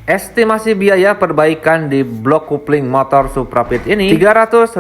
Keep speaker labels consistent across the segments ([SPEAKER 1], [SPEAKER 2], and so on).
[SPEAKER 1] Estimasi biaya perbaikan di blok kopling motor Suprapit ini 350.000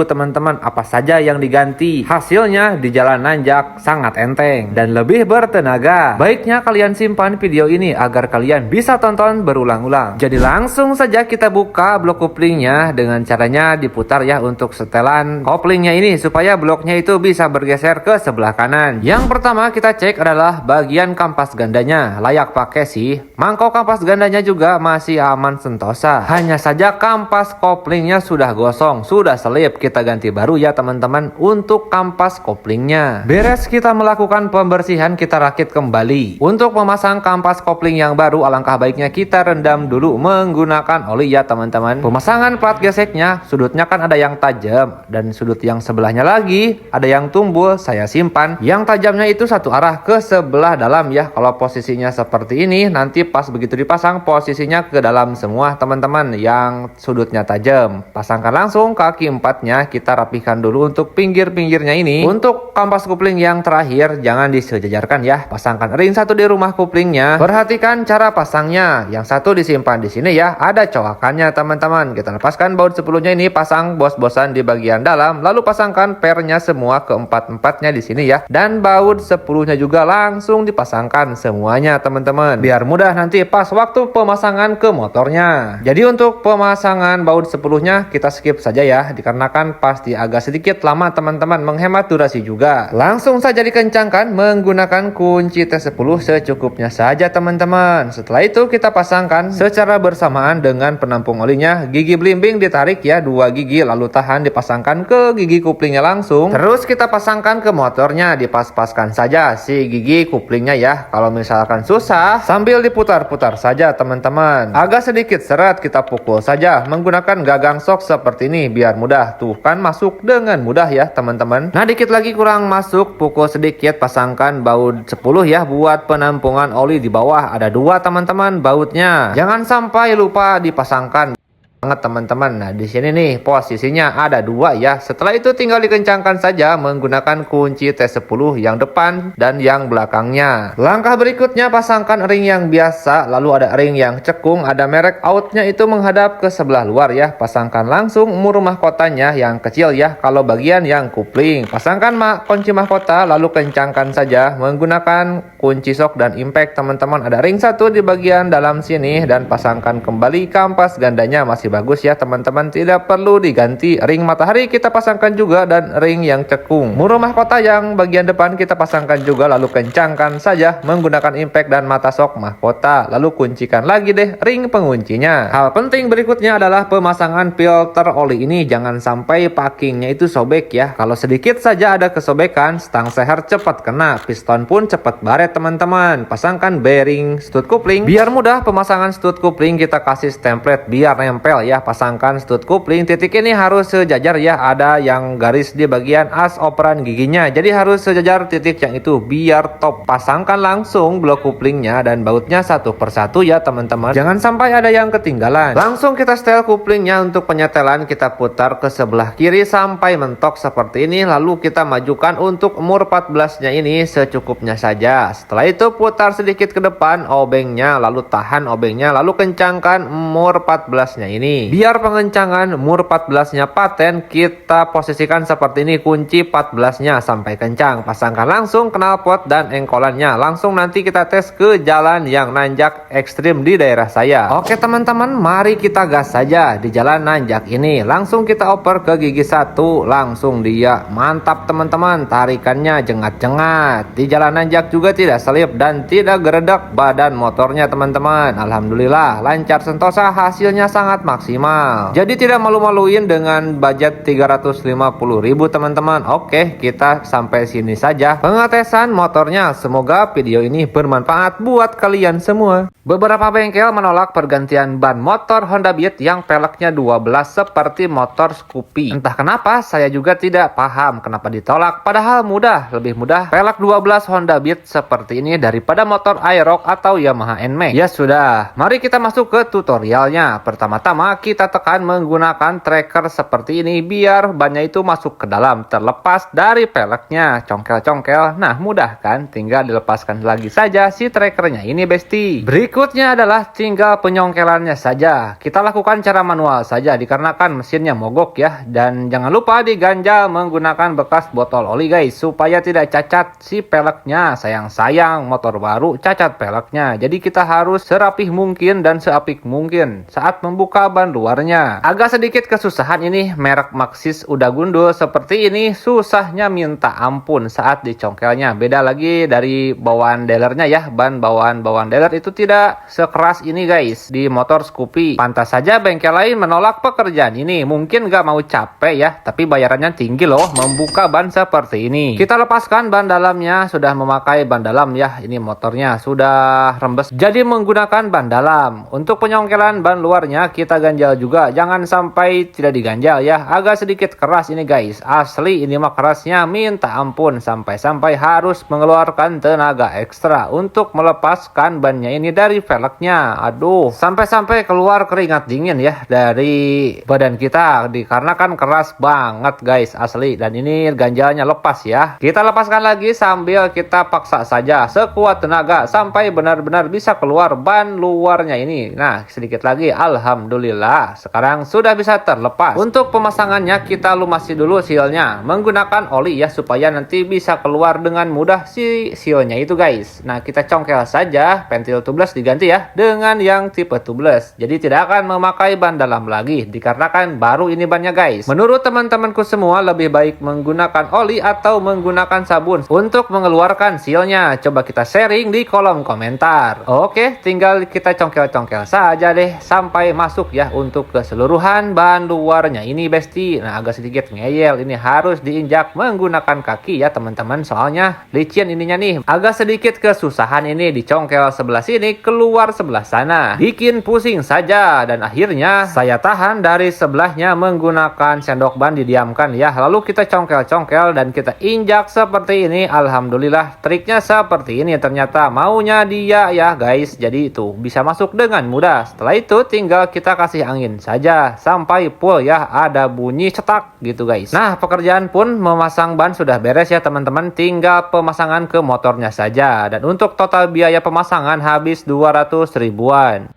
[SPEAKER 1] teman-teman. Apa saja yang diganti? Hasilnya di jalan nanjak sangat enteng dan lebih bertenaga. Baiknya kalian simpan video ini agar kalian bisa tonton berulang-ulang. Jadi langsung saja kita buka blok koplingnya. Dengan caranya diputar ya untuk setelan koplingnya ini supaya bloknya itu bisa bergeser ke sebelah kanan. Yang pertama kita cek adalah bagian kampas gandanya. Layak pakai sih. Mangkok kampas gandanya juga masih aman sentosa. Hanya saja kampas koplingnya sudah gosong, sudah selip. Kita ganti baru ya teman-teman untuk kampas koplingnya. Beres kita melakukan pembersihan, kita rakit kembali. Untuk memasang kampas kopling yang baru, alangkah baiknya kita rendam dulu menggunakan oli ya teman-teman. Pemasangan plat geseknya, sudutnya kan ada yang tajam dan sudut yang sebelahnya lagi ada yang tumbul. Saya simpan yang tajamnya itu satu arah ke sebelah dalam ya. Kalau posisinya seperti ini, nanti pas begitu dipasang posisinya ke dalam semua teman-teman yang sudutnya tajam. Pasangkan langsung kaki empatnya, kita rapihkan dulu untuk pinggir-pinggirnya ini. Untuk kampas kopling yang terakhir jangan disejajarkan ya. Pasangkan ring satu di rumah koplingnya. Perhatikan cara pasangnya. Yang satu disimpan di sini ya, ada coakannya teman-teman. Kita lepaskan baut 10-nya ini, pasang bos-bosan di bagian dalam, lalu pasangkan pernya semua keempat-empatnya di sini ya. Dan baut 10-nya juga langsung dipasangkan semuanya teman-teman. Biar mudah nanti pas waktu pemasangan ke motornya. Jadi untuk pemasangan baut 10-nya kita skip saja ya, dikarenakan pasti agak sedikit lama teman-teman, menghemat durasi juga. Langsung saja dikencangkan menggunakan kunci T10 secukupnya saja teman-teman. Setelah itu kita pasangkan secara bersamaan dengan penampung olinya. Gigi belimbing ditarik ya, 2 gigi, lalu tahan dipasangkan ke gigi kuplingnya langsung. Terus kita pasangkan ke motornya, dipas-paskan saja si gigi kuplingnya ya. Kalau misalkan susah, sambil diputar-putar saja teman-teman. Agak sedikit seret, kita pukul saja menggunakan gagang sok seperti ini biar mudah. Tuh kan masuk dengan mudah ya teman-teman. Nah dikit lagi kurang masuk, pukul sedikit, pasangkan baut 10 ya buat penampungan oli di bawah. Ada 2 teman-teman bautnya. Jangan sampai lupa dipasangkan banget teman-teman. Nah di sini nih posisinya ada 2 ya. Setelah itu tinggal dikencangkan saja menggunakan kunci T10 yang depan dan yang belakangnya. Langkah berikutnya pasangkan ring yang biasa, lalu ada ring yang cekung, ada merek outnya itu menghadap ke sebelah luar ya. Pasangkan langsung mur mahkotanya yang kecil ya. Kalau bagian yang kupling, pasangkan kunci mahkota lalu kencangkan saja menggunakan kunci sok dan impact teman-teman. Ada ring satu di bagian dalam sini dan pasangkan kembali kampas gandanya, masih bagus ya teman-teman, tidak perlu diganti. Ring matahari kita pasangkan juga dan ring yang cekung. Mur mahkota yang bagian depan kita pasangkan juga, lalu kencangkan saja menggunakan impact dan mata sok mahkota, lalu kuncikan lagi deh ring penguncinya. Hal penting berikutnya adalah pemasangan filter oli ini. Jangan sampai packingnya itu sobek ya. Kalau sedikit saja ada kesobekan, stang seher cepat kena, piston pun cepat baret teman-teman. Pasangkan bearing stud kopling. Biar mudah pemasangan stud kopling, kita kasih template biar nempel ya. Pasangkan stud kopling, titik ini harus sejajar ya, ada yang garis di bagian as operan giginya, jadi harus sejajar titik yang itu biar top. Pasangkan langsung blok koplingnya dan bautnya satu persatu ya teman-teman, jangan sampai ada yang ketinggalan. Langsung kita setel koplingnya. Untuk penyetelan kita putar ke sebelah kiri sampai mentok seperti ini, lalu kita majukan untuk umur 14 nya ini secukupnya saja. Setelah itu putar sedikit ke depan obengnya, lalu tahan obengnya, lalu kencangkan umur 14 nya ini. Biar pengencangan mur 14-nya paten, kita posisikan seperti ini, kunci 14-nya sampai kencang. Pasangkan langsung knalpot dan engkolannya. Langsung nanti kita tes ke jalan yang nanjak ekstrim di daerah saya. Oke teman-teman, mari kita gas saja di jalan nanjak ini. Langsung kita oper ke gigi 1, langsung dia mantap teman-teman, tarikannya jengat-jengat. Di jalan nanjak juga tidak selip dan tidak geredak badan motornya teman-teman. Alhamdulillah lancar sentosa, hasilnya sangat maksimal. Jadi tidak malu-maluin dengan budget 350.000 teman-teman. Oke, kita sampai sini saja pengetesan motornya. Semoga video ini bermanfaat buat kalian semua. Beberapa bengkel menolak pergantian ban motor Honda Beat yang peleknya 12 seperti motor Scoopy. Entah kenapa, saya juga tidak paham kenapa ditolak. Padahal mudah, lebih mudah pelek 12 Honda Beat seperti ini daripada motor Aerox atau Yamaha NMAX. Ya sudah, mari kita masuk ke tutorialnya. Pertama-tama Pertama kita tekan menggunakan tracker seperti ini biar bannya itu masuk ke dalam terlepas dari peleknya. Congkel-congkel, nah mudah kan, tinggal dilepaskan lagi saja si trackernya ini besti. Berikutnya adalah tinggal penyongkelannya saja. Kita lakukan cara manual saja dikarenakan mesinnya mogok ya. Dan jangan lupa diganjal menggunakan bekas botol oli guys, supaya tidak cacat si peleknya. Sayang-sayang motor baru cacat peleknya, jadi kita harus serapih mungkin dan seapik mungkin saat membuka ban luarnya. Agak sedikit kesusahan ini, merek Maxxis udah gundul seperti ini, susahnya minta ampun saat dicongkelnya. Beda lagi dari bawaan dealernya ya, ban bawaan dealer itu tidak sekeras ini guys di motor Scoopy. Pantas saja bengkel lain menolak pekerjaan ini, mungkin gak mau capek ya, tapi bayarannya tinggi loh membuka ban seperti ini. Kita lepaskan ban dalamnya, sudah memakai ban dalam ya, ini motornya sudah rembes jadi menggunakan ban dalam. Untuk penyongkelan ban luarnya kita ganjal juga, jangan sampai tidak diganjal ya, agak sedikit keras ini guys, asli ini mah kerasnya minta ampun, sampai-sampai harus mengeluarkan tenaga ekstra untuk melepaskan bannya ini dari velgnya. Aduh, sampai-sampai keluar keringat dingin ya dari badan kita dikarenakan keras banget guys asli. Dan ini ganjalnya lepas ya, kita lepaskan lagi sambil kita paksa saja sekuat tenaga sampai benar-benar bisa keluar ban luarnya ini. Nah sedikit lagi, alhamdulillah sekarang sudah bisa terlepas. Untuk pemasangannya kita lumasi dulu sealnya menggunakan oli ya, supaya nanti bisa keluar dengan mudah si sealnya itu guys. Nah kita congkel saja, pentil tubeless diganti ya dengan yang tipe tubeless, jadi tidak akan memakai ban dalam lagi dikarenakan baru ini bannya guys. Menurut teman-temanku semua, lebih baik menggunakan oli atau menggunakan sabun untuk mengeluarkan sealnya? Coba kita sharing di kolom komentar. Oke, tinggal kita congkel-congkel saja deh sampai masuk ya untuk keseluruhan ban luarnya ini besti. Nah agak sedikit ngeyel, ini harus diinjak menggunakan kaki ya teman-teman, soalnya licin ininya nih. Agak sedikit kesusahan ini, dicongkel sebelah sini keluar sebelah sana, bikin pusing saja. Dan akhirnya saya tahan dari sebelahnya menggunakan sendok ban, didiamkan ya, lalu kita congkel-congkel dan kita injak seperti ini. Alhamdulillah triknya seperti ini ternyata maunya dia ya guys, jadi itu bisa masuk dengan mudah. Setelah itu tinggal kita kasih angin saja sampai full ya, ada bunyi cetak gitu guys. Nah pekerjaan pun memasang ban sudah beres ya teman-teman, tinggal pemasangan ke motornya saja. Dan untuk total biaya pemasangan habis 200 ribuan.